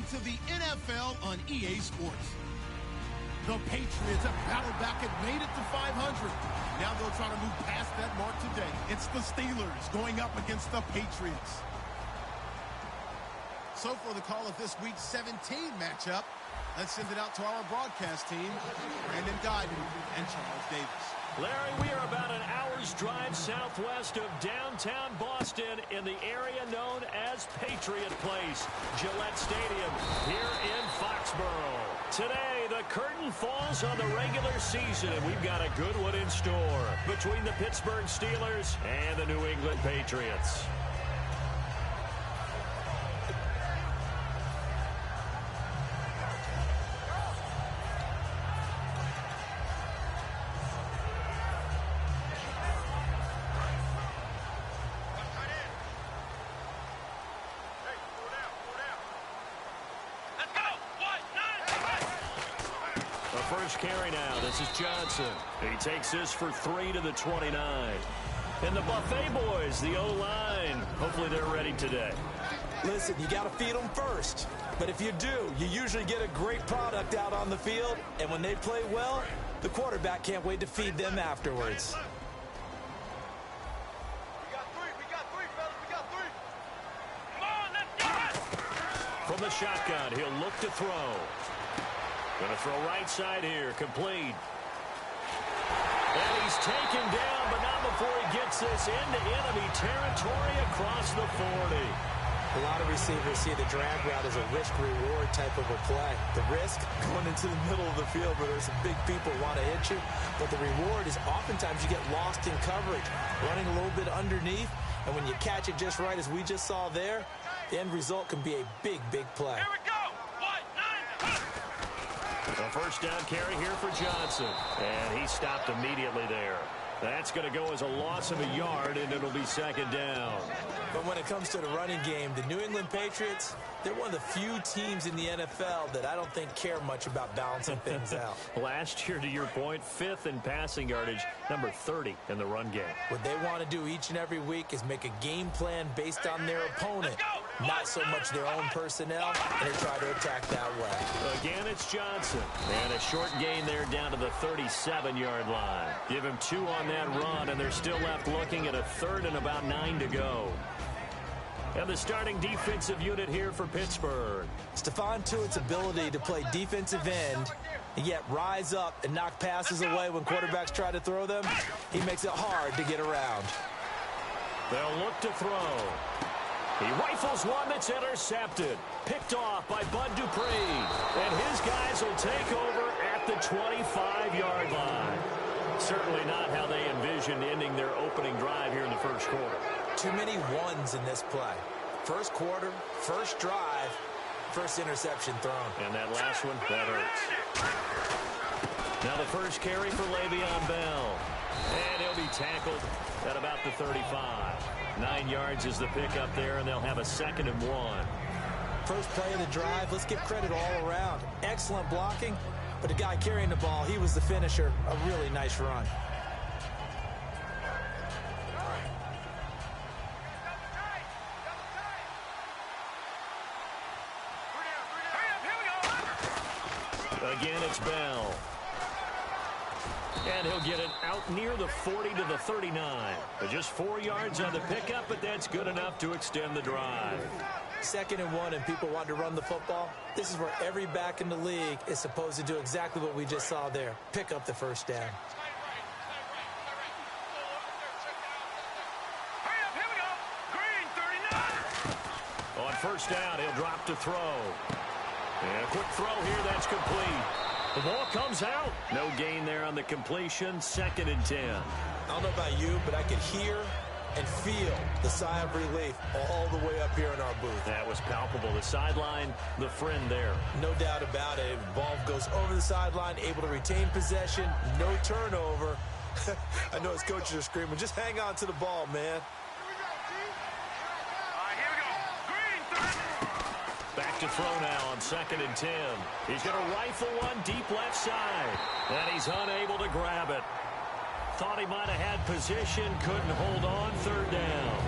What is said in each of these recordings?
welcome to the NFL on EA Sports. The Patriots have battled back and made it to 500. Now they'll try to move past that mark today. It's the Steelers going up against the Patriots. So for the call of this week's 17 matchup, let's send it out to our broadcast team, Brandon Guyton and Charles Davis. Larry, we are about an hour's drive southwest of downtown Boston in the area known as Patriot Place, Gillette Stadium, here in Foxborough. Today, the curtain falls on the regular season, and we've got a good one in store between the Pittsburgh Steelers and the New England Patriots. Carry now. This is Johnson. He takes this for 3 to the 29. And the Buffet boys, the O-line, hopefully they're ready today. Listen, you got to feed them first. But if you do, you usually get a great product out on the field. And when they play well, the quarterback can't wait to feed them afterwards. We got three, fellas. We got three. Come on, let's go. From the shotgun, he'll look to throw. Going to throw right side here, complete. And he's taken down, but not before he gets this into enemy territory across the 40. A lot of receivers see the drag route as a risk-reward type of a play. The risk, going into the middle of the field where there's some big people want to hit you. But the reward is oftentimes you get lost in coverage, running a little bit underneath. And when you catch it just right, as we just saw there, the end result can be a big, big play. Here we go. A first down carry here for Johnson. And he stopped immediately there. That's going to go as a loss of a yard, and it'll be second down. But when it comes to the running game, the New England Patriots, they're one of the few teams in the NFL that I don't think care much about balancing things out. Last year, to your point, 5th in passing yardage, number 30 in the run game. What they want to do each and every week is make a game plan based on their opponent, not so much their own personnel, and they try to attack that way. Again, it's Johnson. And a short gain there down to the 37-yard line. Give him 2 on that run, and they're still left looking at a 3rd and about 9 to go. And the starting defensive unit here for Pittsburgh. Stephon Tuitt's ability to play defensive end and yet rise up and knock passes away when quarterbacks try to throw them, he makes it hard to get around. They'll look to throw. He rifles one that's intercepted. Picked off by Bud Dupree. And his guys will take over at the 25-yard line. Certainly not how they envisioned ending their opening drive here in the first quarter. Too many ones in this play. First quarter, first drive, first interception thrown. And that last one, that hurts. Now the first carry for Le'Veon Bell. And he'll be tackled at about the 35. 9 yards is the pickup there, and they'll have a 2nd and 1. First play of the drive, let's give credit all around. Excellent blocking, but the guy carrying the ball, he was the finisher. A really nice run. Again, it's Bell. And he'll get it out near the 40 to the 39. Just 4 yards on the pickup, but that's good enough to extend the drive. 2nd and 1, and people want to run the football. This is where every back in the league is supposed to do exactly what we just saw there. Pick up the first down. On first down, he'll drop to throw. And a quick throw here, that's complete. The ball comes out. No gain there on the completion. 2nd and 10. I don't know about you, but I could hear and feel the sigh of relief all the way up here in our booth. That was palpable. The sideline, the friend there. No doubt about it. Ball goes over the sideline, able to retain possession, no turnover. I know his coaches are screaming, just hang on to the ball, man. Back to throw now on 2nd and 10. He's going to rifle one deep left side. And he's unable to grab it. Thought he might have had position, couldn't hold on. 3rd down.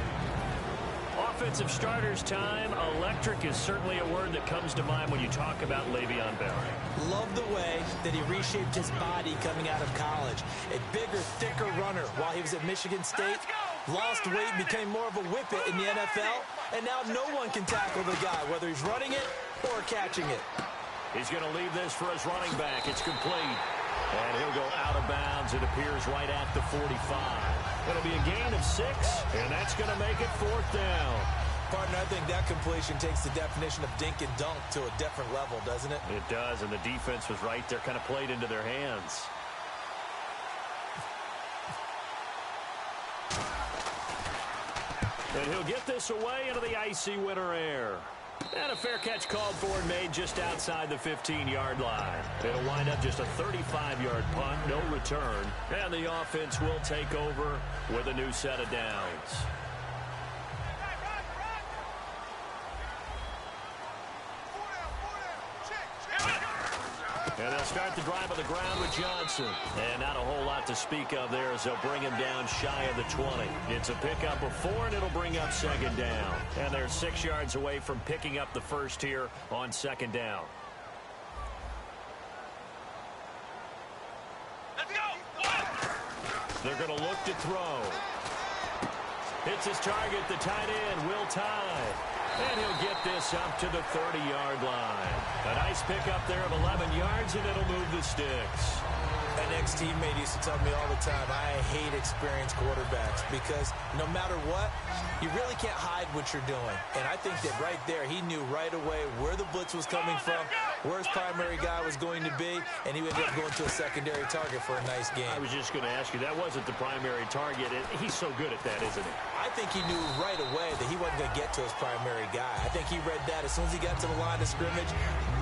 offensive starters time. Electric is certainly a word that comes to mind when you talk about Le'Veon Bell. Love the way that he reshaped his body coming out of college. A bigger, thicker runner while he was at Michigan State. Lost weight, became more of a whippet in the NFL. And now no one can tackle the guy, whether he's running it or catching it. He's going to leave this for his running back. It's complete. And he'll go out of bounds, it appears, right at the 45. It'll be a gain of 6, and that's going to make it 4th down. Partner, I think that completion takes the definition of dink and dunk to a different level, doesn't it? It does, and the defense was right there, kind of played into their hands. And he'll get this away into the icy winter air. And a fair catch called for and made just outside the 15-yard line. It'll wind up just a 35-yard punt, no return. And the offense will take over with a new set of downs. And they'll start the drive on the ground with Johnson. And not a whole lot to speak of there as they'll bring him down shy of the 20. It's a pickup of 4, and it'll bring up 2nd down. And they're 6 yards away from picking up the first here on 2nd down. Let's go! They're going to look to throw. Hits his target, the tight end, Will Tye. And he'll get this up to the 30-yard line. A nice pickup there of 11 yards, and it'll move the sticks. An ex-teammate used to tell me all the time, I hate experienced quarterbacks because no matter what, you really can't hide what you're doing. And I think that right there, he knew right away where the blitz was coming from, where his primary guy was going to be, and he ended up going to a secondary target for a nice game. I was just going to ask you, that wasn't the primary target. He's so good at that, isn't he? I think he knew right away that he wasn't going to get to his primary guy. I think he read that as soon as he got to the line of scrimmage,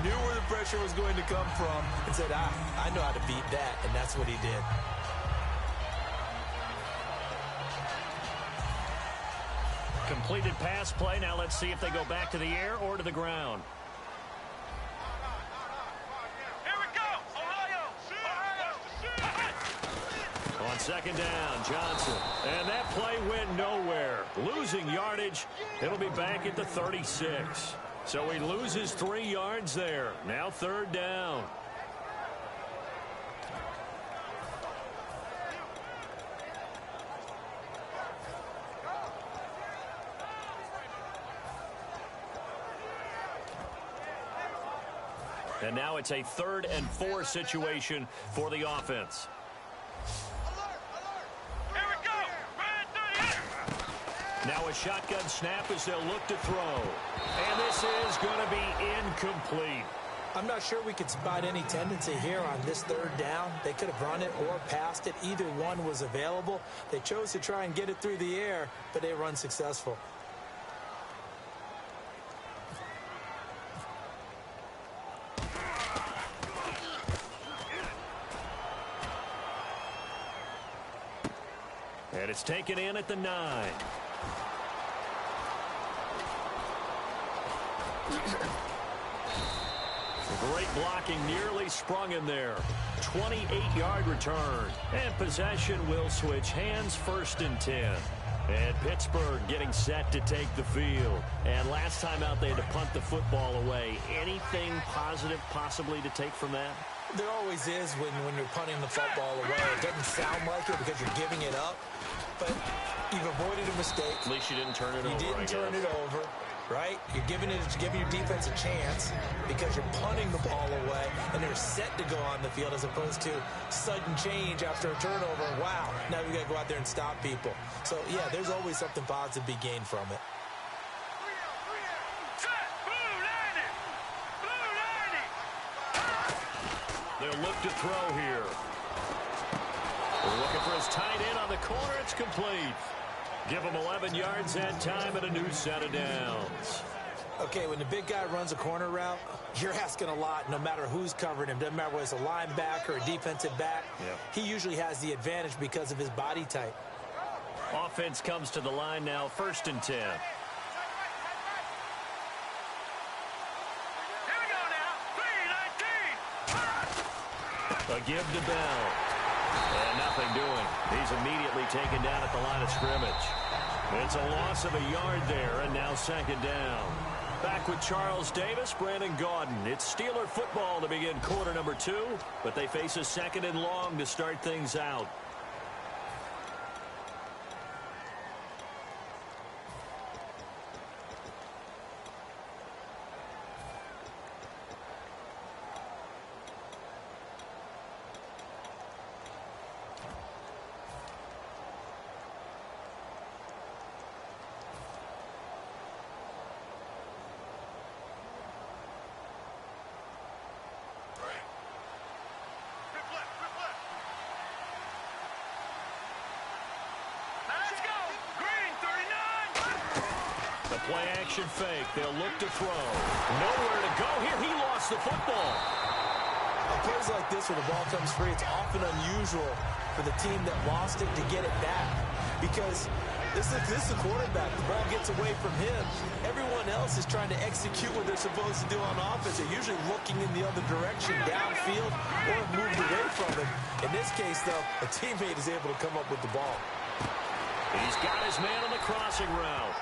knew where the pressure was going to come from, and said, I know how to beat that, and that's what he did. Completed pass play. Now let's see if they go back to the air or to the ground. Here we go! Ohio! On 2nd down, Johnson. And that play went nowhere. Losing yardage. It'll be back at the 36. So he loses 3 yards there. Now 3rd down. And now it's a 3rd and 4 situation for the offense. Here we go! Ran 38! Now a shotgun snap as they'll look to throw. And this is going to be incomplete. I'm not sure we could spot any tendency here on this 3rd down. They could have run it or passed it. Either one was available. They chose to try and get it through the air, but they were unsuccessful. And it's taken in at the 9. Great blocking, nearly sprung him there. 28-yard return. And possession will switch hands, 1st and 10. And Pittsburgh getting set to take the field. And last time out, they had to punt the football away. Anything positive possibly to take from that? There always is when you're punting the football away. It doesn't sound like it because you're giving it up, but you've avoided a mistake. At least you didn't turn it over. You didn't turn it over, right? You're giving your defense a chance because you're punting the ball away, and they're set to go on the field as opposed to sudden change after a turnover. Wow, now we got to go out there and stop people. So, yeah, there's always something positive to be gained from it. They'll look to throw here. They're looking for his tight end on the corner. It's complete. Give him 11 yards that time and a new set of downs. Okay, when the big guy runs a corner route, you're asking a lot no matter who's covering him. Doesn't matter whether it's a linebacker or a defensive back. Yep. He usually has the advantage because of his body type. Offense comes to the line now, 1st and 10. A give to Bell. And nothing doing. He's immediately taken down at the line of scrimmage. It's a loss of a yard there, and now second down. Back with Charles Davis, Brandon Gaudin. It's Steeler football to begin quarter number 2, but they face a second and long to start things out. Play action fake. They'll look to throw. Nowhere to go here. He lost the football. On plays like this where the ball comes free, it's often unusual for the team that lost it to get it back. Because this is the quarterback. The ball gets away from him. Everyone else is trying to execute what they're supposed to do on offense. They're usually looking in the other direction, downfield, or moved away from him. In this case, though, a teammate is able to come up with the ball. He's got his man on the crossing route.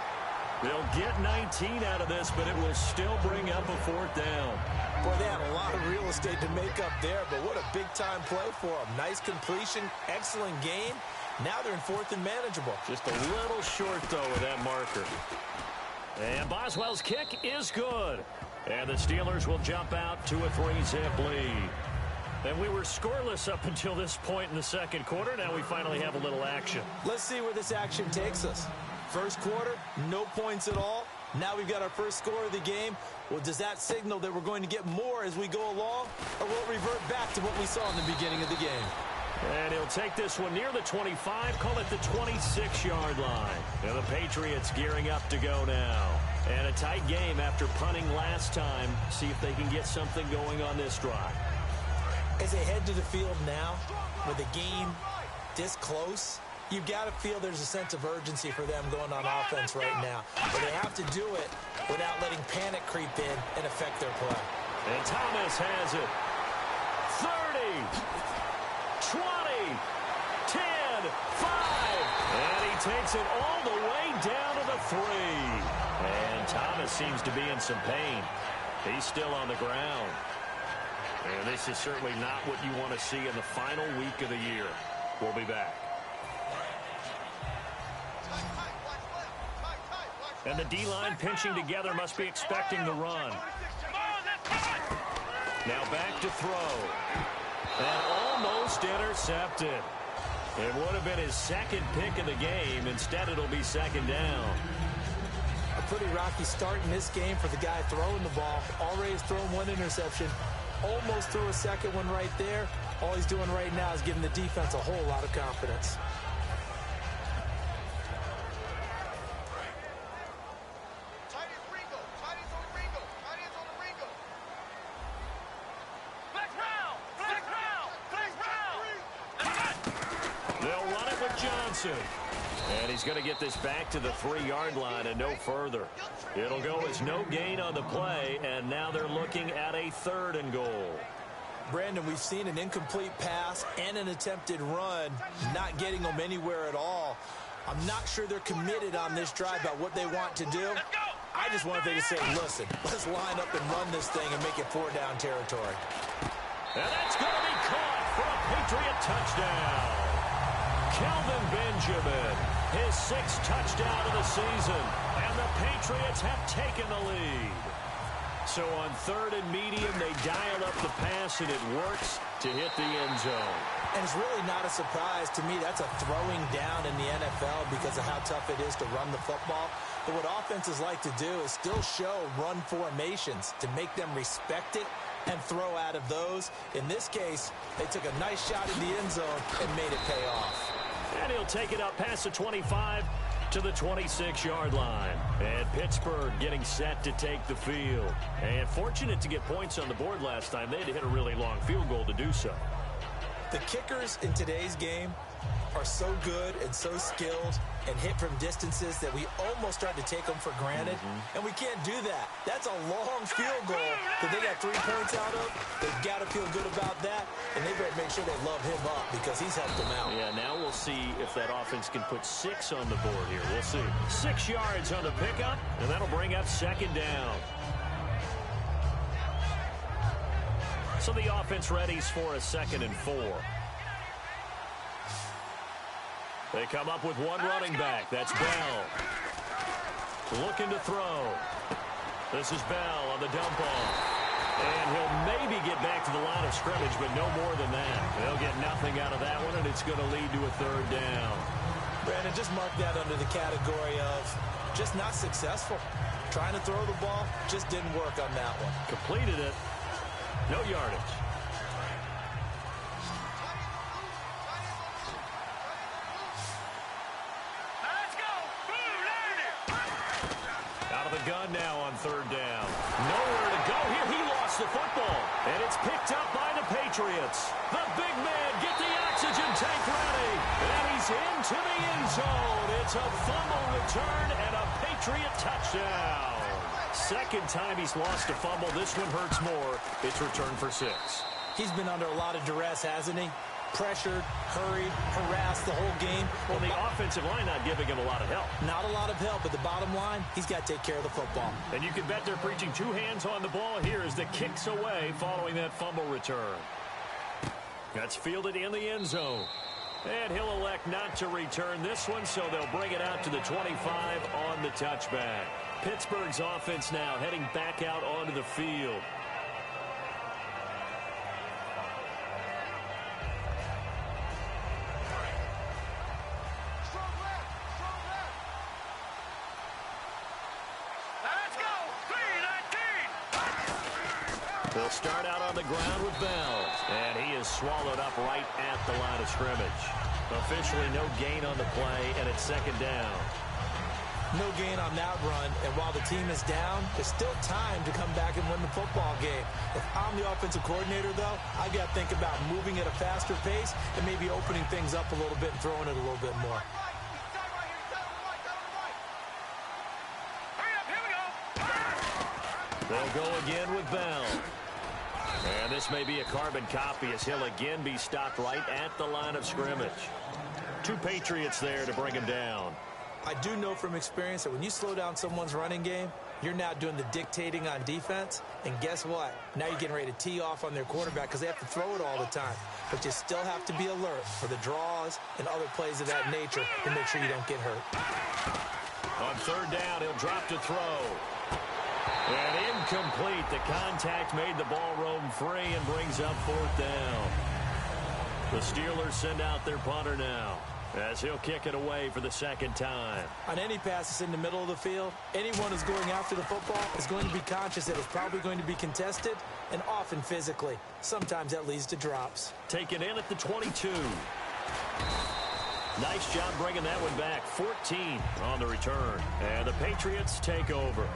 They'll get 19 out of this, but it will still bring up a fourth down. Boy, they had a lot of real estate to make up there, but what a big-time play for them. Nice completion, excellent gain. Now they're in fourth and manageable. Just a little short, though, with that marker. And Boswell's kick is good. And the Steelers will jump out to a 3-zip lead. And we were scoreless up until this point in the second quarter. Now we finally have a little action. Let's see where this action takes us. First quarter, no points at all. Now we've got our first score of the game. Well, does that signal that we're going to get more as we go along? Or will it revert back to what we saw in the beginning of the game? And he'll take this one near the 25, call it the 26-yard line. And the Patriots gearing up to go now. And a tight game after punting last time. See if they can get something going on this drive. As they head to the field now, with the game this close, you've got to feel there's a sense of urgency for them going on offense right now. But they have to do it without letting panic creep in and affect their play. And Thomas has it. 30, 20, 10, 5. And he takes it all the way down to the 3. And Thomas seems to be in some pain. He's still on the ground. And this is certainly not what you want to see in the final week of the year. We'll be back. And the D-line pinching together must be expecting the run. Now back to throw. And almost intercepted. It would have been his second pick of the game. Instead, it'll be second down. A pretty rocky start in this game for the guy throwing the ball. Already has thrown one interception. Almost threw a second one right there. All he's doing right now is giving the defense a whole lot of confidence. And he's going to get this back to the 3-yard line and no further. It'll go as no gain on the play, and now they're looking at a 3rd and goal. Brandon, we've seen an incomplete pass and an attempted run, not getting them anywhere at all. I'm not sure they're committed on this drive about what they want to do. I just want them to say, listen, let's line up and run this thing and make it 4-down territory. And that's going to be caught for a Patriot touchdown. Kelvin Benjamin, his 6th touchdown of the season, and the Patriots have taken the lead. So on 3rd and medium, they dial up the pass, and it works to hit the end zone. And it's really not a surprise to me. That's a throwing down in the NFL because of how tough it is to run the football. But what offenses like to do is still show run formations to make them respect it and throw out of those. In this case, they took a nice shot in the end zone and made it pay off. And he'll take it up past the 25 to the 26-yard line. And Pittsburgh getting set to take the field. And fortunate to get points on the board last time. They had to hit a really long field goal to do so. The kickers in today's game are so good and so skilled and hit from distances that we almost start to take them for granted. And we can't do that. That's a long field goal that they got 3 points out of. They've got to feel good about that. And they better make sure they love him up because he's helped them out. Yeah, now we'll see see if that offense can put 6 on the board here. We'll see. 6 yards on the pickup, and that'll bring up second down. So the offense readies for a 2nd and 4. They come up with one running back. That's Bell. Looking to throw. This is Bell on the dump off. And he'll maybe get back to the line of scrimmage, but no more than that. They'll get nothing out of that one, and it's going to lead to a 3rd down. Brandon, just mark that under the category of just not successful. Trying to throw the ball, just didn't work on that one. Completed it. No yardage. Out of the gun now on 3rd down. Nowhere to go here. He lost the football. And it's picked up by the Patriots. The big man get the oxygen tank ready. And he's into the end zone. It's a fumble return and a Patriot touchdown. 2nd time he's lost a fumble. This one hurts more. It's returned for 6. He's been under a lot of duress, hasn't he? Pressured, hurried, harassed the whole game. Well, the offensive line not giving him a lot of help. Not a lot of help, but the bottom line, he's got to take care of the football. And you can bet they're preaching 2 hands on the ball here as the kick's away following that fumble return. That's fielded in the end zone. And he'll elect not to return this one, so they'll bring it out to the 25 on the touchback. Pittsburgh's offense now heading back out onto the field. They'll start out on the ground with Bell. And he is swallowed up right at the line of scrimmage. Officially no gain on the play, and it's 2nd down. No gain on that run, and while the team is down, there's still time to come back and win the football game. If I'm the offensive coordinator, though, I got to think about moving at a faster pace and maybe opening things up a little bit and throwing it a little bit more. They'll go again with Bell. And this may be a carbon copy as he'll again be stopped right at the line of scrimmage. 2 Patriots there to bring him down. I do know from experience that when you slow down someone's running game, you're now doing the dictating on defense. And guess what? Now you're getting ready to tee off on their quarterback because they have to throw it all the time. But you still have to be alert for the draws and other plays of that nature to make sure you don't get hurt. On 3rd down, he'll drop to throw. And incomplete. The contact made the ball roam free and brings up 4th down. The Steelers send out their punter now as he'll kick it away for the 2nd time. On any passes in the middle of the field, anyone who's going after the football is going to be conscious that it's probably going to be contested and often physically. Sometimes that leads to drops. Taken in at the 22. Nice job bringing that one back. 14 on the return. And the Patriots take over.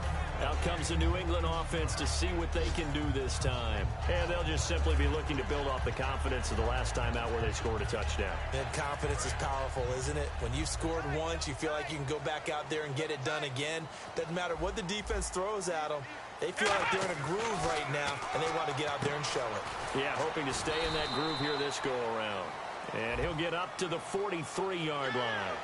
Out comes the New England offense to see what they can do this time. And they'll just simply be looking to build off the confidence of the last time out where they scored a touchdown. And confidence is powerful, isn't it? When you've scored once, you feel like you can go back out there and get it done again. Doesn't matter what the defense throws at them. They feel like they're in a groove right now, and they want to get out there and show it. Yeah, hoping to stay in that groove here this go-around. And he'll get up to the 43-yard line.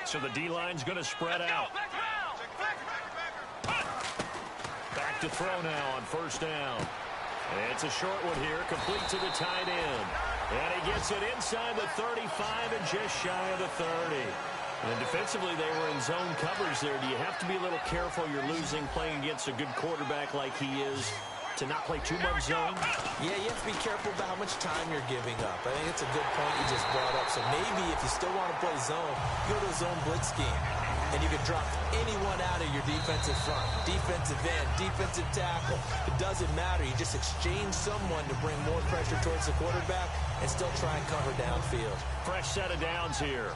So the D-line's going to spread out. Back to throw now on 1st down. And it's a short one here, complete to the tight end. And he gets it inside the 35 and just shy of the 30. And defensively, they were in zone coverage there. Do you have to be a little careful? You're losing playing against a good quarterback like he is to not play too much zone? Yeah, you have to be careful about how much time you're giving up. I think it's a good point you just brought up. So maybe if you still want to play zone, go to a zone blitz scheme. And you can drop anyone out of your defensive front. Defensive end, defensive tackle. It doesn't matter. You just exchange someone to bring more pressure towards the quarterback and still try and cover downfield. Fresh set of downs here.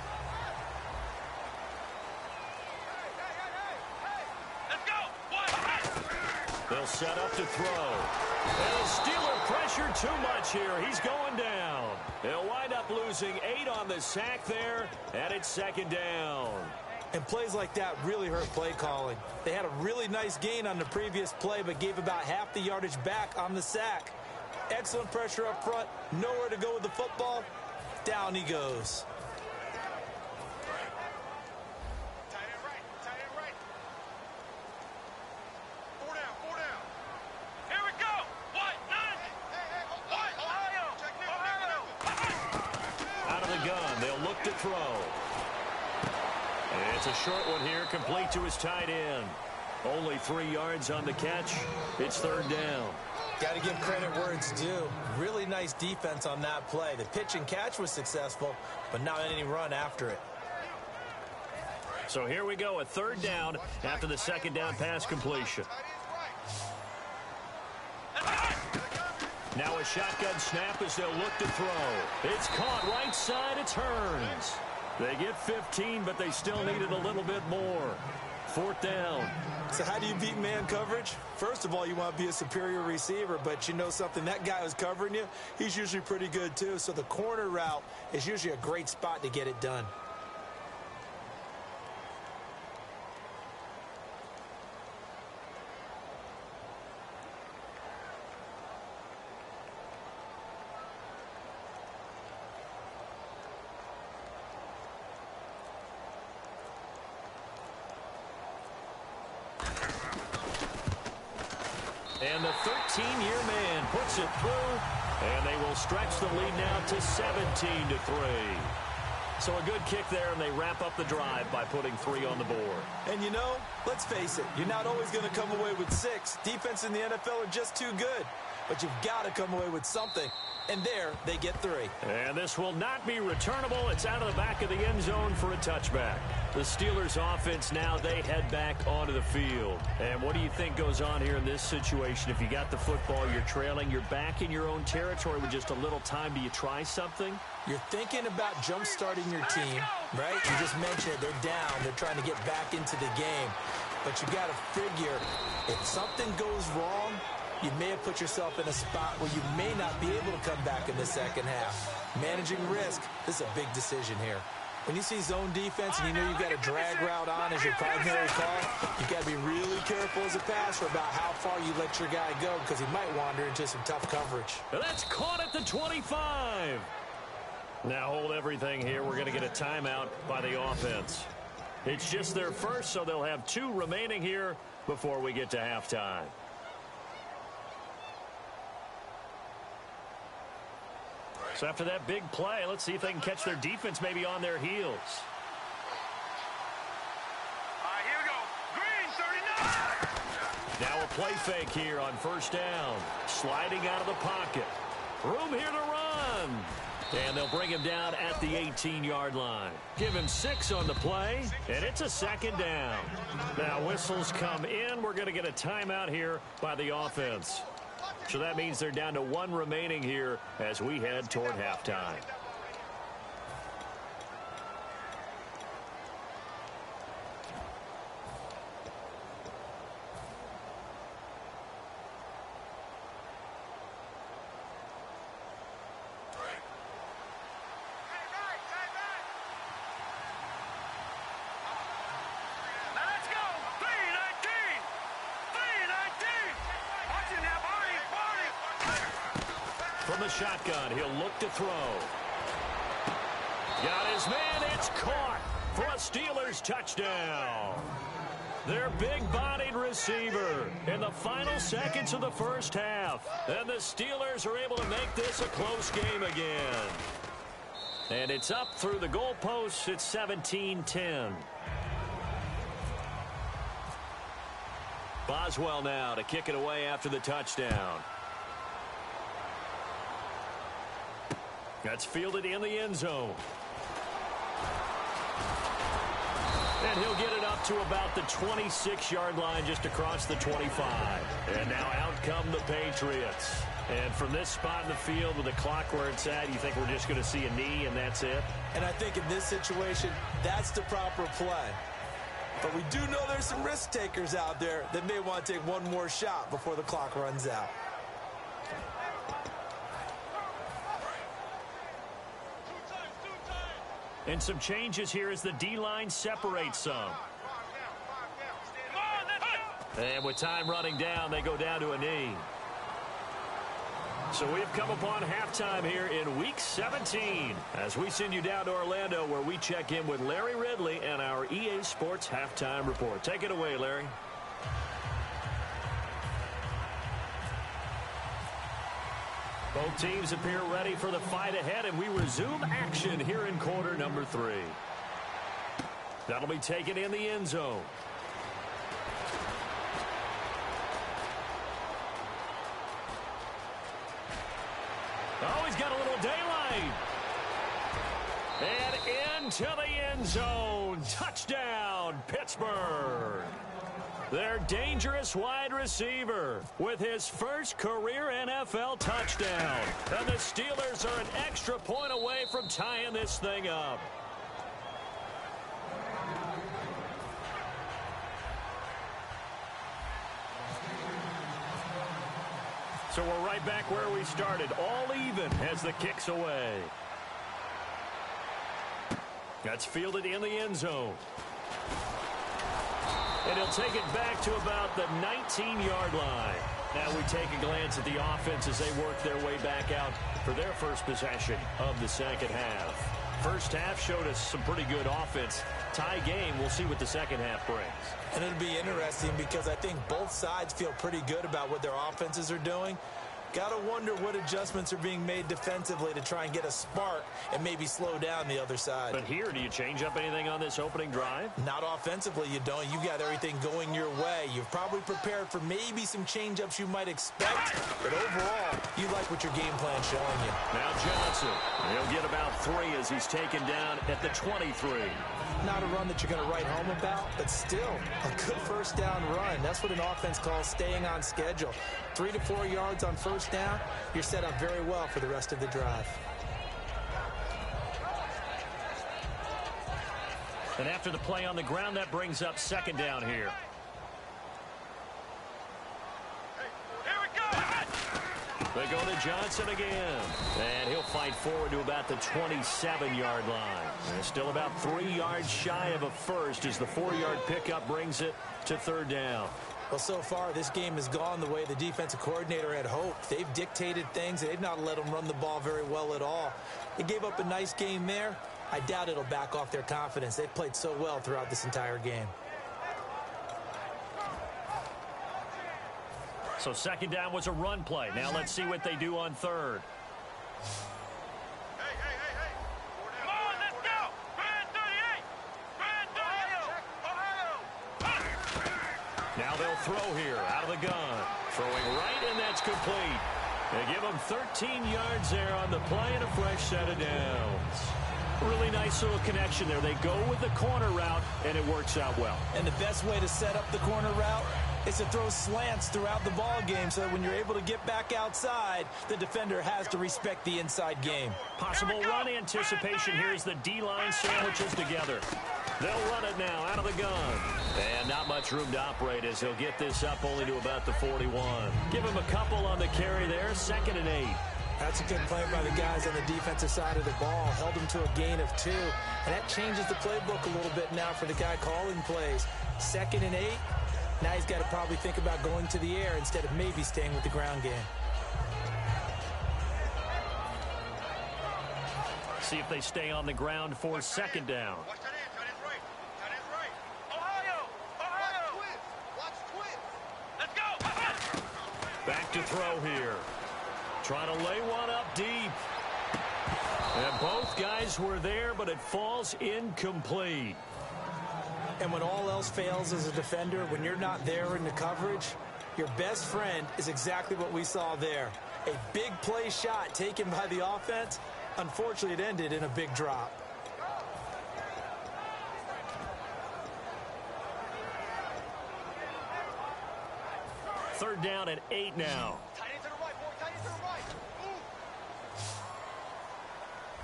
They'll set up to throw. And the Steeler pressure too much here. He's going down. They'll wind up losing 8 on the sack there, and it's 2nd down. And plays like that really hurt play calling. They had a really nice gain on the previous play, but gave about half the yardage back on the sack. Excellent pressure up front. Nowhere to go with the football. Down he goes. Tight end right. Tight end right. 4 down. 4 down. Here we go. What? None. Hey. What? Ohio. Out of the gun. They'll look to throw. It's a short one here, complete to his tight end. Only 3 yards on the catch. It's 3rd down. Got to give credit where it's due. Really nice defense on that play. The pitch and catch was successful, but not any run after it. So here we go, a 3rd down after the 2nd down pass completion. Now a shotgun snap as they'll look to throw. It's caught right side, it turns. They get 15, but they still needed a little bit more. 4th down. So how do you beat man coverage? First of all, you want to be a superior receiver, but you know something, that guy who's covering you, he's usually pretty good too. So the corner route is usually a great spot to get it done. And the 13-year man puts it through, and they will stretch the lead now to 17-3. So a good kick there, and they wrap up the drive by putting 3 on the board. And you know, let's face it, you're not always going to come away with 6. Defense in the NFL are just too good. But you've got to come away with something. And there, they get 3. And this will not be returnable. It's out of the back of the end zone for a touchback. The Steelers offense now, they head back onto the field. And what do you think goes on here in this situation? If you got the football, you're trailing, you're back in your own territory with just a little time. Do you try something? You're thinking about jump-starting your team, right? You just mentioned it. They're down. They're trying to get back into the game. But you got to figure, if something goes wrong, you may have put yourself in a spot where you may not be able to come back in the second half. Managing risk, this is a big decision here. When you see zone defense and you know you've got a drag route on as your primary call, you've got to be really careful as a passer about how far you let your guy go because he might wander into some tough coverage. And that's caught at the 25. Now hold everything here. We're going to get a timeout by the offense. It's just their first, so they'll have 2 remaining here before we get to halftime. So after that big play, let's see if they can catch their defense maybe on their heels. All right, here we go. Green, 39. Now a play fake here on 1st down. Sliding out of the pocket. Room here to run. And they'll bring him down at the 18-yard line. Give him 6 on the play, and it's a 2nd down. Now whistles come in. We're going to get a timeout here by the offense. So that means they're down to 1 remaining here as we head toward halftime. From the shotgun, he'll look to throw. Got his man, it's caught for a Steelers touchdown. Their big-bodied receiver in the final seconds of the first half. And the Steelers are able to make this a close game again. And it's up through the goalposts. It's 17-10. Boswell now to kick it away after the touchdown. That's fielded in the end zone. And he'll get it up to about the 26-yard line just across the 25. And now out come the Patriots. And from this spot in the field with the clock where it's at, you think we're just going to see a knee and that's it? And I think in this situation, that's the proper play. But we do know there's some risk takers out there that may want to take one more shot before the clock runs out. And some changes here as the D-line separates some. And with time running down, they go down to a knee. So we've come upon halftime here in Week 17 as we send you down to Orlando where we check in with Larry Ridley and our EA Sports Halftime Report. Take it away, Larry. Both teams appear ready for the fight ahead, and we resume action here in quarter number 3. That'll be taken in the end zone. Oh, he's got a little daylight. And into the end zone. Touchdown, Pittsburgh. Their dangerous wide receiver with his first career NFL touchdown. And the Steelers are an extra point away from tying this thing up. So we're right back where we started, all even as the kick's away. That's fielded in the end zone. And he'll take it back to about the 19-yard line. Now we take a glance at the offense as they work their way back out for their first possession of the second half. First half showed us some pretty good offense. Tie game, we'll see what the second half brings. And it'll be interesting because I think both sides feel pretty good about what their offenses are doing. Got to wonder what adjustments are being made defensively to try and get a spark and maybe slow down the other side. But here, do you change up anything on this opening drive? Not offensively, you don't. You got everything going your way. You've probably prepared for maybe some change-ups you might expect, but overall, you like what your game plan's showing you. Now Johnson, he'll get about 3 as he's taken down at the 23. Not a run that you're going to write home about, but still a good first down run. That's what an offense calls staying on schedule. 3 to 4 yards on first down, you're set up very well for the rest of the drive. And after the play on the ground, that brings up second down here. They go to Johnson again. And he'll fight forward to about the 27-yard line. And still about 3 yards shy of a first as the 4-yard pickup brings it to third down. Well, so far, this game has gone the way the defensive coordinator had hoped. They've dictated things. They've not let them run the ball very well at all. They gave up a nice game there. I doubt it'll back off their confidence. They've played so well throughout this entire game. So second down was a run play. Now let's see what they do on third. Hey. Come on, let's go. Brand 38. Brand 38. Ohio. Now they'll throw here out of the gun. Throwing right, and that's complete. They give them 13 yards there on the play and a fresh set of downs. Really nice little connection there. They go with the corner route, and it works out well. And the best way to set up the corner route is to throw slants throughout the ball game so that when you're able to get back outside, the defender has to respect the inside game. Possible run anticipation here as the D-line sandwiches together. They'll run it now out of the gun. And not much room to operate as he'll get this up only to about the 41. Give him a couple on the carry there, 2nd and 8. That's a good play by the guys on the defensive side of the ball. Held them to a gain of 2. And that changes the playbook a little bit now for the guy calling plays. 2nd and 8. Now he's got to probably think about going to the air instead of maybe staying with the ground game. See if they stay on the ground for second down. Watch that end. Tight end's right. Tight end's right. Ohio. Watch twist. Let's go. Back to throw here. Trying to lay one up deep. And both guys were there, but it falls incomplete. And when all else fails as a defender, when you're not there in the coverage, your best friend is exactly what we saw there. A big play shot taken by the offense. Unfortunately, it ended in a big drop. Third down and 8 now. Tight end to the right, boy. Tight end to the right.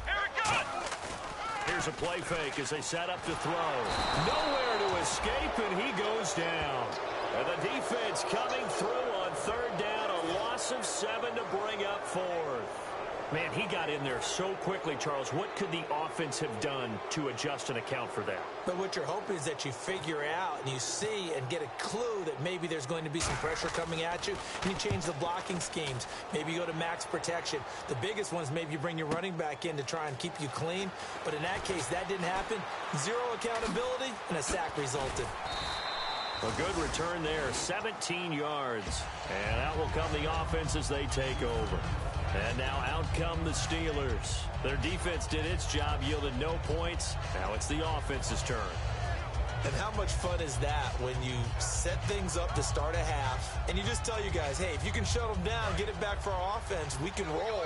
Here it goes. Here's a play fake as they set up to throw. Nowhere to escape, and he goes down. And the defense coming through on third down. A loss of 7 to bring up 4th. Man, he got in there so quickly, Charles. What could the offense have done to adjust and account for that? But what you're hoping is that you figure out and you see and get a clue that maybe there's going to be some pressure coming at you, and you change the blocking schemes. Maybe you go to max protection. The biggest one is maybe you bring your running back in to try and keep you clean. But in that case, that didn't happen. Zero accountability, and a sack resulted. A good return there, 17 yards. And out will come the offense as they take over. And now out come the Steelers. Their defense did its job, yielded no points. Now it's the offense's turn. And how much fun is that when you set things up to start a half, and you just tell you guys, hey, if you can shut them down, get it back for our offense, we can roll.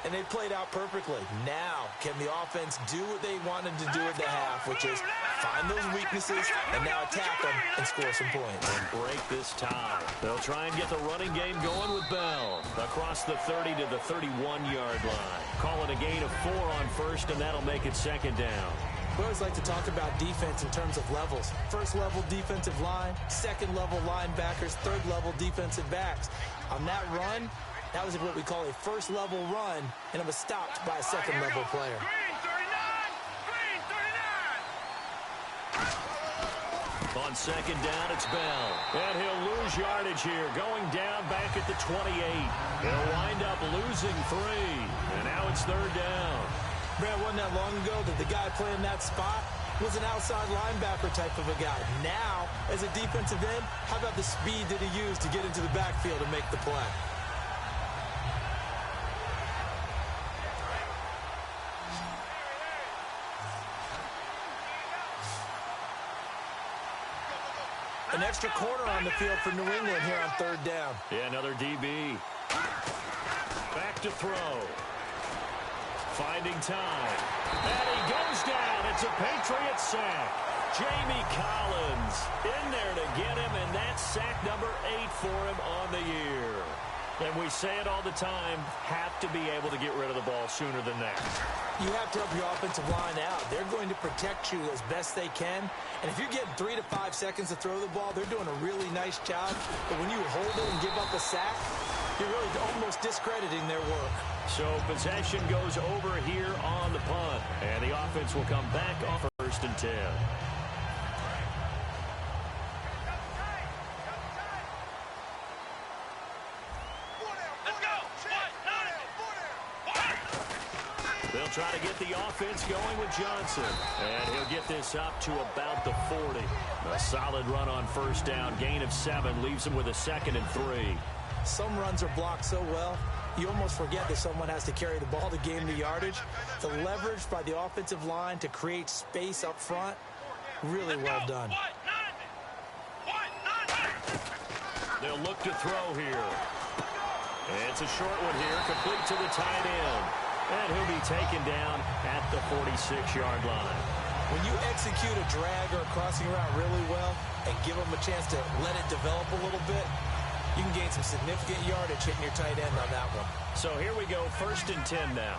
And they played out perfectly. Now, can the offense do what they wanted to do at the half, which is find those weaknesses and now attack them and score some points. And break this tie. They'll try and get the running game going with Bell. Across the 30 to the 31-yard line. Call it a gain of 4 on first, and that'll make it second down. We always like to talk about defense in terms of levels. First level defensive line, second level linebackers, third level defensive backs. On that run, that was what we call a first level run, and it was stopped by a second level player. On second down, it's Bell. And he'll lose yardage here, going down back at the 28. He'll wind up losing 3. And now it's third down. Brad, wasn't that long ago that the guy playing that spot was an outside linebacker type of a guy. Now, as a defensive end, how about the speed that he used to get into the backfield and make the play? An extra corner on the field for New England here on third down. Yeah, another DB. Back to throw. Finding time. And he goes down. It's a Patriot sack. Jamie Collins in there to get him, and that's sack number 8 for him on the year. And we say it all the time, have to be able to get rid of the ball sooner than that. You have to help your offensive line out. They're going to protect you as best they can. And if you're getting 3 to 5 seconds to throw the ball, they're doing a really nice job. But when you hold it and give up a sack, you're really almost discrediting their work. So possession goes over here on the punt. And the offense will come back on first and 10. They'll try to get the offense going with Johnson. And he'll get this up to about the 40. A solid run on first down. Gain of 7 leaves him with a 2nd and 3. Some runs are blocked so well, you almost forget that someone has to carry the ball to gain the yardage. The leverage by the offensive line to create space up front, really well done. They'll look to throw here. It's a short one here, complete to the tight end. And he'll be taken down at the 46-yard line. When you execute a drag or a crossing route really well and give them a chance to let it develop a little bit, you can gain some significant yardage hitting your tight end on that one. So here we go, first and 10 now.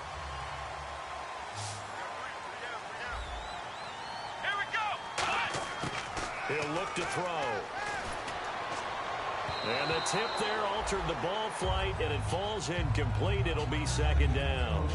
Here we go. He'll look to throw. And the tip there altered the ball flight, and it falls incomplete. It'll be second down.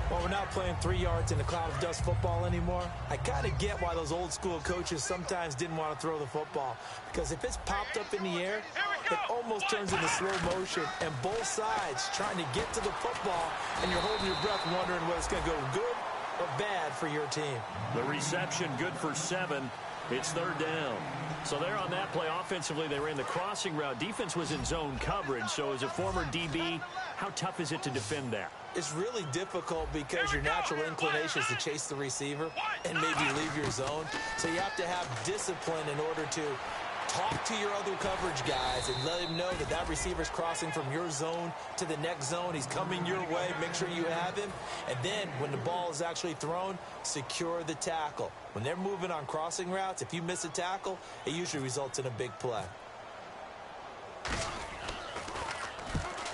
Well, we're not playing 3 yards in a cloud of dust football anymore. I kind of get why those old school coaches sometimes didn't want to throw the football. Because if it's popped up in the air, it almost turns into slow motion. And both sides trying to get to the football, and you're holding your breath wondering whether it's going to go good or bad for your team. The reception good for 7. It's third down. So there on that play, offensively, they ran the crossing route. Defense was in zone coverage. So as a former DB, how tough is it to defend that? It's really difficult because your natural inclination is to chase the receiver and maybe leave your zone. So you have to have discipline in order to talk to your other coverage guys and let him know that that receiver's crossing from your zone to the next zone. He's coming your way. Make sure you have him. And then when the ball is actually thrown, secure the tackle. When they're moving on crossing routes, if you miss a tackle, it usually results in a big play.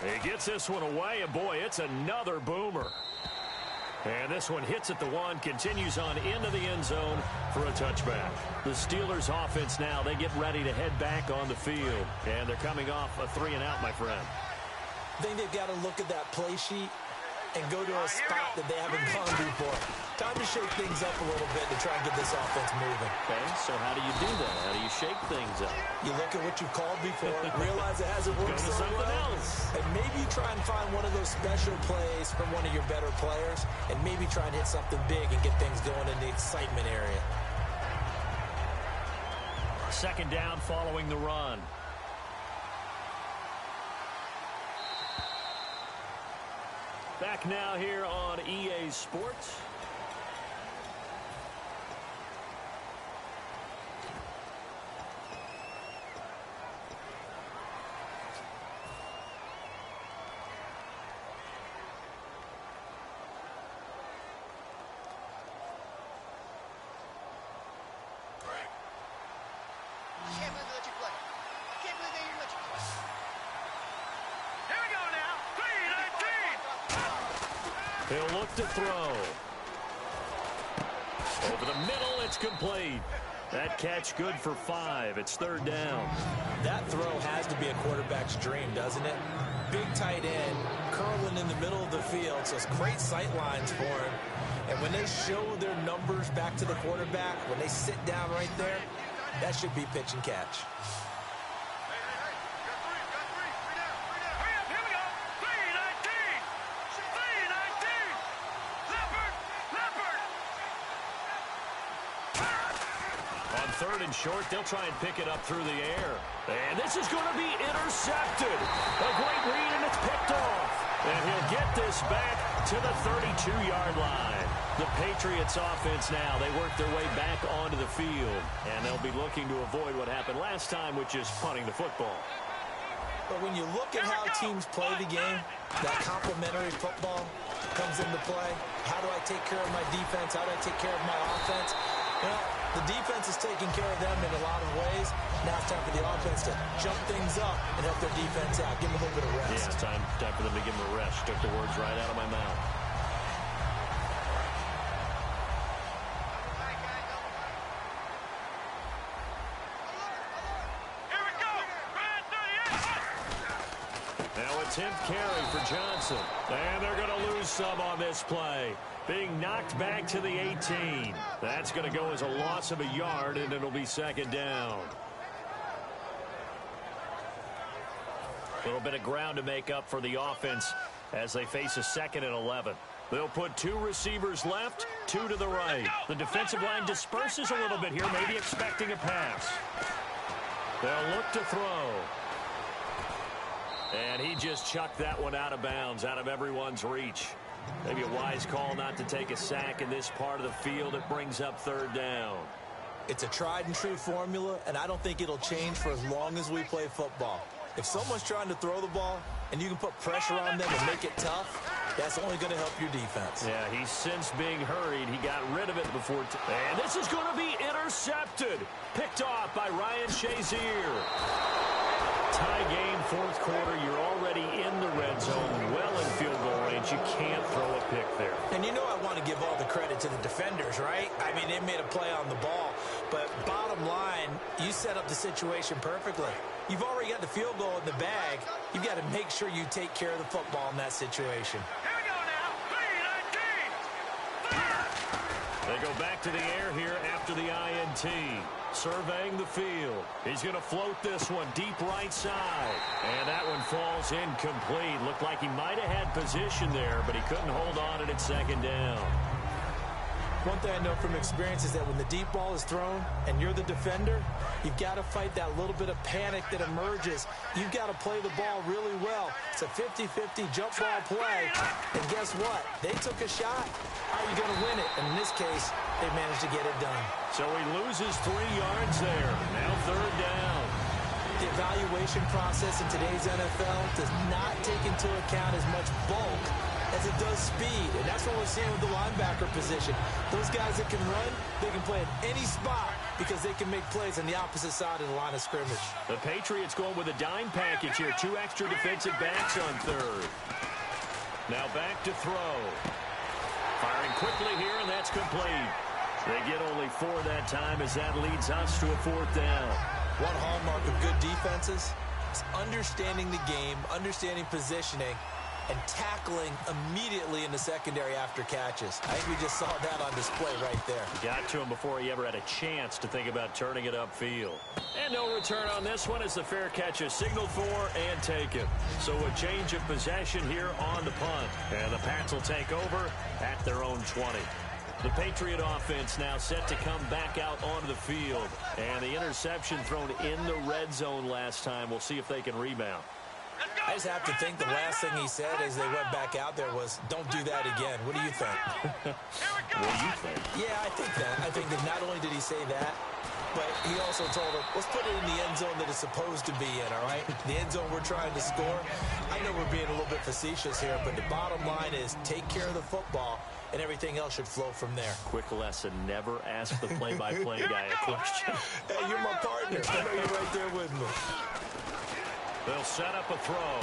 He gets this one away, and boy, it's another boomer. And this one hits at the 1, continues on into the end zone for a touchback. The Steelers offense now, they get ready to head back on the field. And they're coming off a 3-and-out, my friend. I think they've got to look at that play sheet and go to a spot that they haven't gone before. Time to shake things up a little bit to try and get this offense moving. Okay, so how do you do that? How do you shake things up? You look at what you've called before, realize it hasn't worked so well, and maybe you try and find one of those special plays from one of your better players, and maybe try and hit something big and get things going in the excitement area. Second down following the run. Back now here on EA Sports. He'll look to throw. Over the middle, it's complete. That catch good for 5. It's third down. That throw has to be a quarterback's dream, doesn't it? Big tight end, curling in the middle of the field, so it's great sight lines for him. And when they show their numbers back to the quarterback, when they sit down right there, that should be pitch and catch. Third and short, they'll try and pick it up through the air. And this is going to be intercepted. A great read, and it's picked off. And he'll get this back to the 32-yard line. The Patriots offense now, they work their way back onto the field. And they'll be looking to avoid what happened last time, which is punting the football. But when you look at how teams play the game, that complementary football comes into play. How do I take care of my defense? How do I take care of my offense? Well, the defense is taking care of them in a lot of ways. Now it's time for the offense to jump things up and help their defense out. Give them a little bit of rest. Yeah, it's time for them to give them a rest. Took the words right out of my mouth. Here we go. Now a 10th carry for Johnson. And they're going to lose some on this play. Being knocked back to the 18. That's going to go as a loss of a yard, and it'll be second down. A little bit of ground to make up for the offense as they face a 2nd and 11. They'll put 2 receivers left, 2 to the right. The defensive line disperses a little bit here, maybe expecting a pass. They'll look to throw. And he just chucked that one out of bounds, out of everyone's reach. Maybe a wise call not to take a sack in this part of the field. It brings up third down. It's a tried and true formula, and I don't think it'll change for as long as we play football. If someone's trying to throw the ball and you can put pressure on them and make it tough, that's only going to help your defense. Yeah, he's since being hurried. He got rid of it before. And this is going to be intercepted. Picked off by Ryan Shazier. Tie game, 4th quarter. You're already in the red zone, well in field goal range. You can't throw a pick there. And you know I want to give all the credit to the defenders, right? I mean, they made a play on the ball. But bottom line, you set up the situation perfectly. You've already got the field goal in the bag. You've got to make sure you take care of the football in that situation. Here we go now. 3-19. They go back to the air here after the INT. Surveying the field. He's going to float this one deep right side. And that one falls incomplete. Looked like he might have had position there, but he couldn't hold on it at second down. One thing I know from experience is that when the deep ball is thrown and you're the defender, you've got to fight that little bit of panic that emerges. You've got to play the ball really well. It's a 50-50 jump ball play. And guess what? They took a shot. How are you going to win it? And in this case, they managed to get it done. So he loses 3 yards there. Now third down. The evaluation process in today's NFL does not take into account as much bulk as it does speed. And that's what we're seeing with the linebacker position. Those guys that can run, they can play at any spot because they can make plays on the opposite side of the line of scrimmage. The Patriots going with a dime package here. 2 extra defensive backs on third. Now back to throw. Firing quickly here, and that's complete. They get only 4 that time as that leads us to a 4th down. One hallmark of good defenses is understanding the game, understanding positioning, and tackling immediately in the secondary after catches. I think we just saw that on display right there. Got to him before he ever had a chance to think about turning it upfield. And no return on this one as the fair catch is signaled for and taken. So a change of possession here on the punt. And the Pats will take over at their own 20. The Patriot offense now set to come back out onto the field. And the interception thrown in the red zone last time. We'll see if they can rebound. I just have to think the last thing he said as they went back out there was, don't do that again. What do you think? What do you think? Yeah, I think that. I think that not only did he say that, but he also told him, let's put it in the end zone that it's supposed to be in, all right? The end zone we're trying to score. I know we're being a little bit facetious here, but the bottom line is take care of the football, and everything else should flow from there. Quick lesson, never ask the play-by-play guy a question. Hey, you're my partner. I know you're right there with me. They'll set up a throw.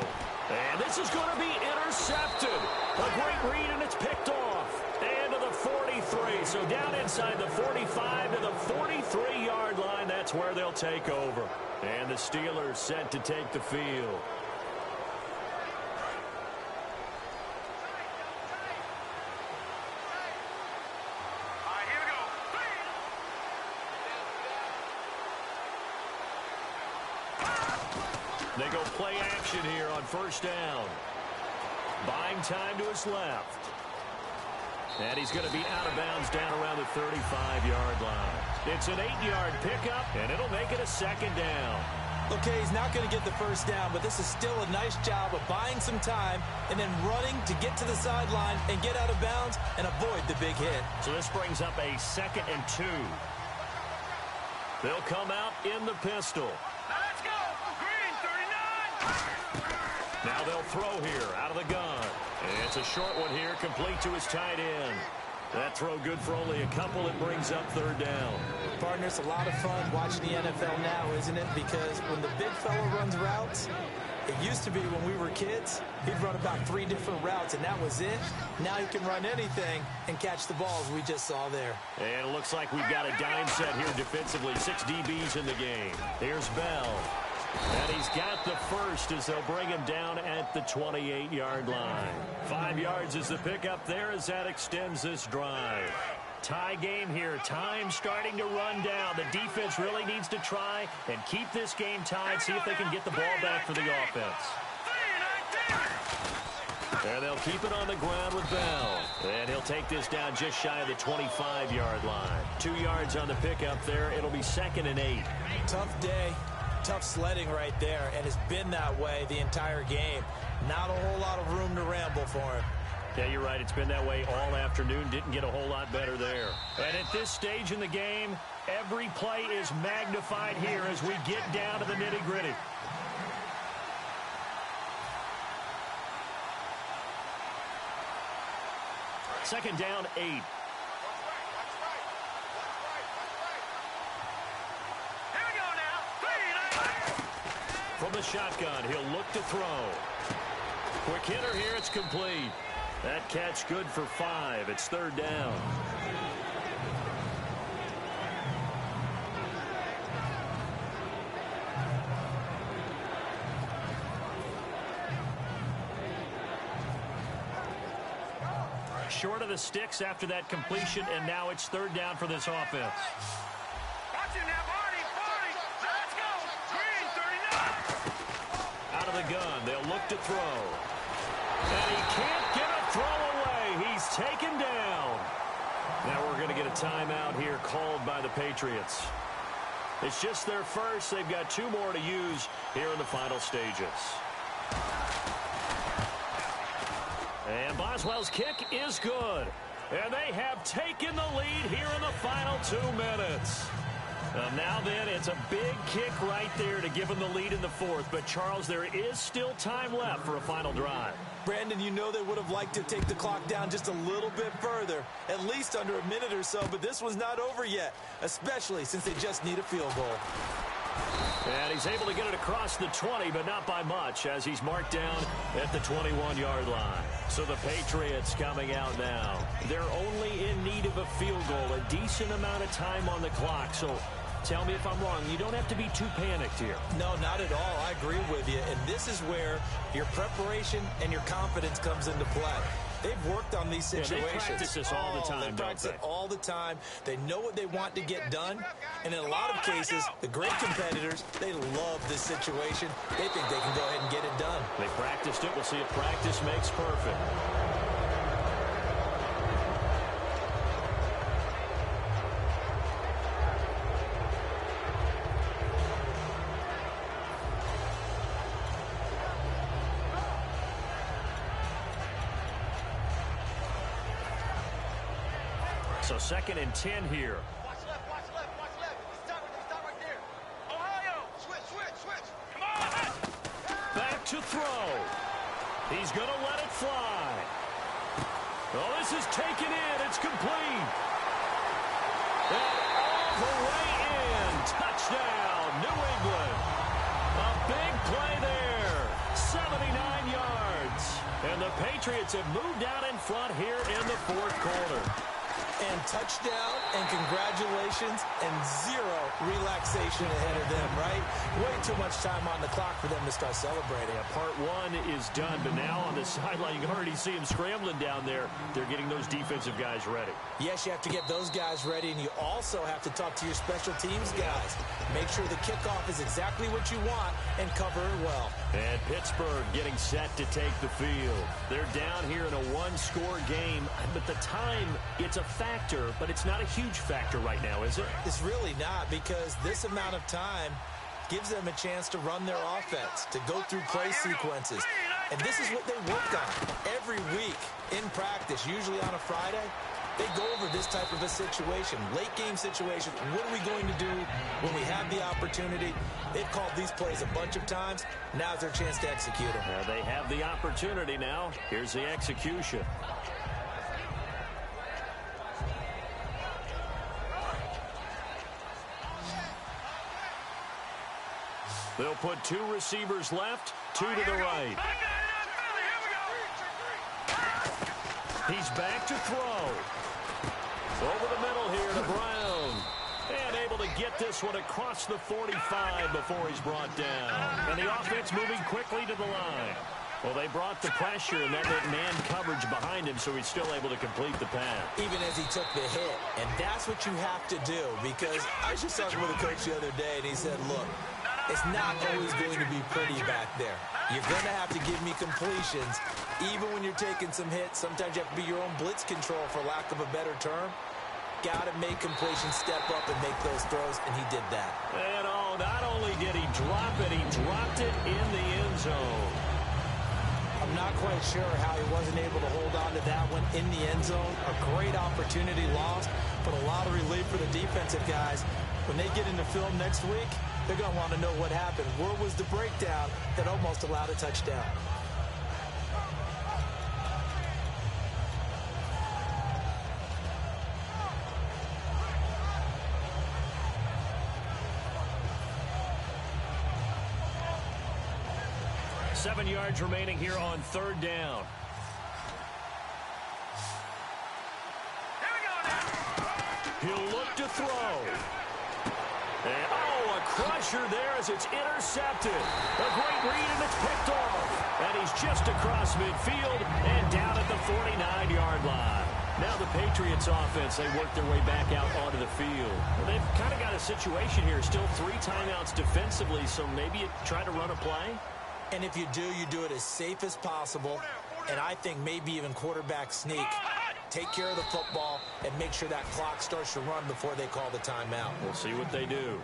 And this is going to be intercepted. A great read, and it's picked off. And to the 43. So down inside the 45 to the 43-yard line. That's where they'll take over. And the Steelers set to take the field. They go play action here on first down. Buying time to his left. And he's going to be out of bounds down around the 35-yard line. It's an 8-yard pickup, and it'll make it a second down. Okay, he's not going to get the first down, but this is still a nice job of buying some time and then running to get to the sideline and get out of bounds and avoid the big hit. So this brings up a 2nd and 2. They'll come out in the pistol. Let's go! Green, 39! Now they'll throw here out of the gun. And it's a short one here, complete to his tight end. That throw good for only a couple. It brings up 3rd down. Partner, it's a lot of fun watching the NFL now, isn't it? Because when the big fella runs routes, it used to be when we were kids, he'd run about 3 different routes, and that was it. Now he can run anything and catch the balls we just saw there. And it looks like we've got a dime set here defensively. 6 DBs in the game. Here's Bell. And he's got the first as they'll bring him down at the 28-yard line. 5 yards is the pickup there as that extends this drive. Tie game here. Time starting to run down. The defense really needs to try and keep this game tied, see if they can get the ball back for the offense. And they'll keep it on the ground with Bell. And he'll take this down just shy of the 25-yard line. 2 yards on the pickup there. It'll be 2nd and 8. Tough day. Tough sledding right there, and it's been that way the entire game. Not a whole lot of room to ramble for him. Yeah, you're right. It's been that way all afternoon. Didn't get a whole lot better there. And at this stage in the game, every play is magnified here as we get down to the nitty-gritty. Second down, 8. From the shotgun, he'll look to throw. Quick hitter here, it's complete. That catch good for 5. It's 3rd down. Short of the sticks after that completion, and now it's 3rd down for this offense. Out of the gun, they'll look to throw. And he can't get a throw away. He's taken down. Now we're going to get a timeout here called by the Patriots. It's just their first. They've got 2 more to use here in the final stages. And Boswell's kick is good. And they have taken the lead here in the final 2 minutes. Now then, it's a big kick right there to give them the lead in the 4th. But, Charles, there is still time left for a final drive. Brandon, you know they would have liked to take the clock down just a little bit further, at least under a minute or so. But this one's not over yet, especially since they just need a field goal. And he's able to get it across the 20, but not by much, as he's marked down at the 21-yard line. So the Patriots coming out now. They're only in need of a field goal, a decent amount of time on the clock. So tell me if I'm wrong. You don't have to be too panicked here. No, not at all. I agree with you. And this is where your preparation and your confidence comes into play. They've worked on these situations. They practice this all the time, They practice it all the time. They know what they want to get done. And in a lot of cases, the great competitors, they love this situation. They think they can go ahead and get it done. They practiced it. We'll see if practice makes perfect. So 2nd and 10 here. Watch left, watch left, watch left. Stop right there. Ohio! Switch. Come on! Back to throw. He's going to let it fly. Oh, this is taken in. It's complete. And all the way in. Touchdown, New England. A big play there. 79 yards. And the Patriots have moved out in front here in the 4th quarter. And touchdown, and congratulations, and zero relaxation ahead of them, right? Way too much time on the clock for them to start celebrating. Part 1 is done, but now on the sideline, you can already see them scrambling down there. They're getting those defensive guys ready. Yes, you have to get those guys ready, and you also have to talk to your special teams guys. Make sure the kickoff is exactly what you want and cover it well. And Pittsburgh getting set to take the field. They're down here in a one-score game, but the time, it's a factor, but it's not a huge factor right now, is it? It's really not, because this amount of time gives them a chance to run their offense, to go through play sequences. And this is what they work on every week in practice, usually on a Friday. They go over this type of a situation, late game situation. What are we going to do when we have the opportunity? They've called these plays a bunch of times. Now's their chance to execute them. They have the opportunity now. Here's the execution. They'll put 2 receivers left, 2 to the right. He's back to throw. Over the middle here to Brown. And able to get this one across the 45 before he's brought down. And the offense moving quickly to the line. Well, they brought the pressure, and that meant man coverage behind him, so he's still able to complete the pass. Even as he took the hit. And that's what you have to do, because I was just talking with a coach the other day, and he said, look, it's not always going to be pretty back there. You're going to have to give me completions. Even when you're taking some hits, sometimes you have to be your own blitz control, for lack of a better term. Got to make completions, step up and make those throws, and he did that. And not only did he drop it, he dropped it in the end zone. I'm not quite sure how he wasn't able to hold on to that one in the end zone. A great opportunity lost, but a lot of relief for the defensive guys. When they get into film next week, they're going to want to know what happened. Where was the breakdown that almost allowed a touchdown? Seven yards remaining here on 3rd down. He'll look to throw. And, a crusher there as it's intercepted. A great read, and it's picked off. And he's just across midfield and down at the 49-yard line. Now the Patriots offense, they work their way back out onto the field. Well, they've kind of got a situation here. Still 3 timeouts defensively, so maybe you try to run a play. And if you do it as safe as possible. And I think maybe even quarterback sneak. Take care of the football and make sure that clock starts to run before they call the timeout. We'll see what they do.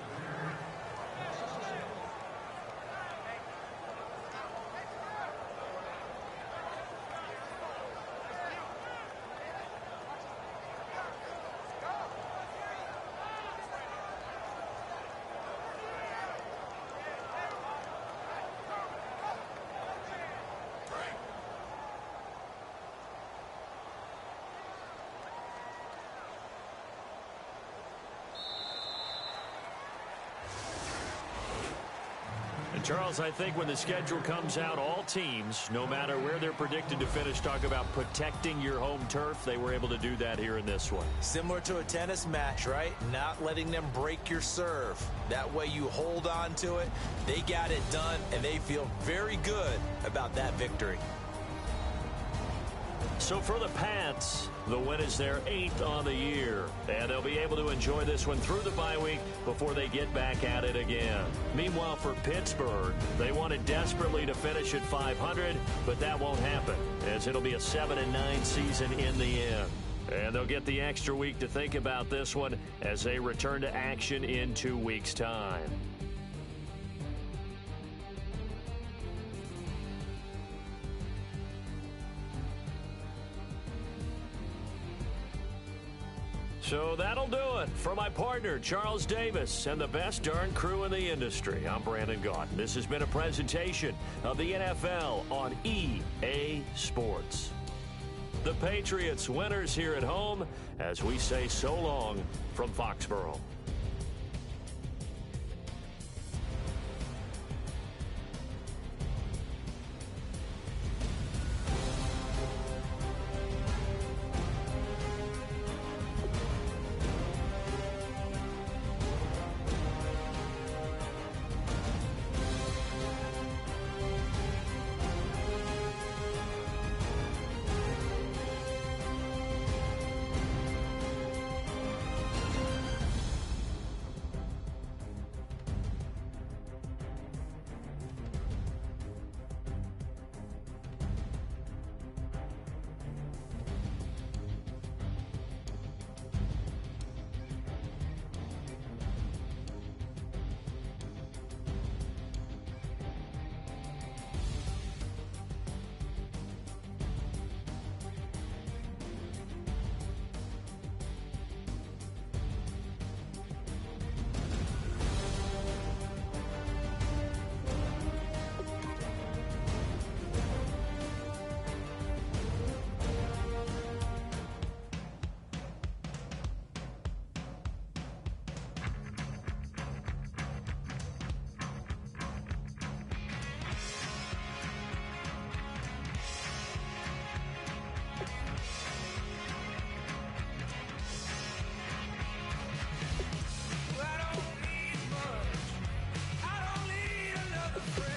And Charles, I think when the schedule comes out, all teams, no matter where they're predicted to finish, talk about protecting your home turf. They were able to do that here in this one. Similar to a tennis match, right? Not letting them break your serve. That way you hold on to it. They got it done, and they feel very good about that victory. So for the Pats, the win is their 8th on the year, and they'll be able to enjoy this one through the bye week before they get back at it again. Meanwhile, for Pittsburgh, they wanted desperately to finish at 500, but that won't happen, as it'll be a 7-9 season in the end. And they'll get the extra week to think about this one as they return to action in 2 weeks' time. So that'll do it for my partner, Charles Davis, and the best darn crew in the industry. I'm Brandon Gaudin. This has been a presentation of the NFL on EA Sports. The Patriots winners here at home as we say so long from Foxborough. I don't need much. I don't need another friend.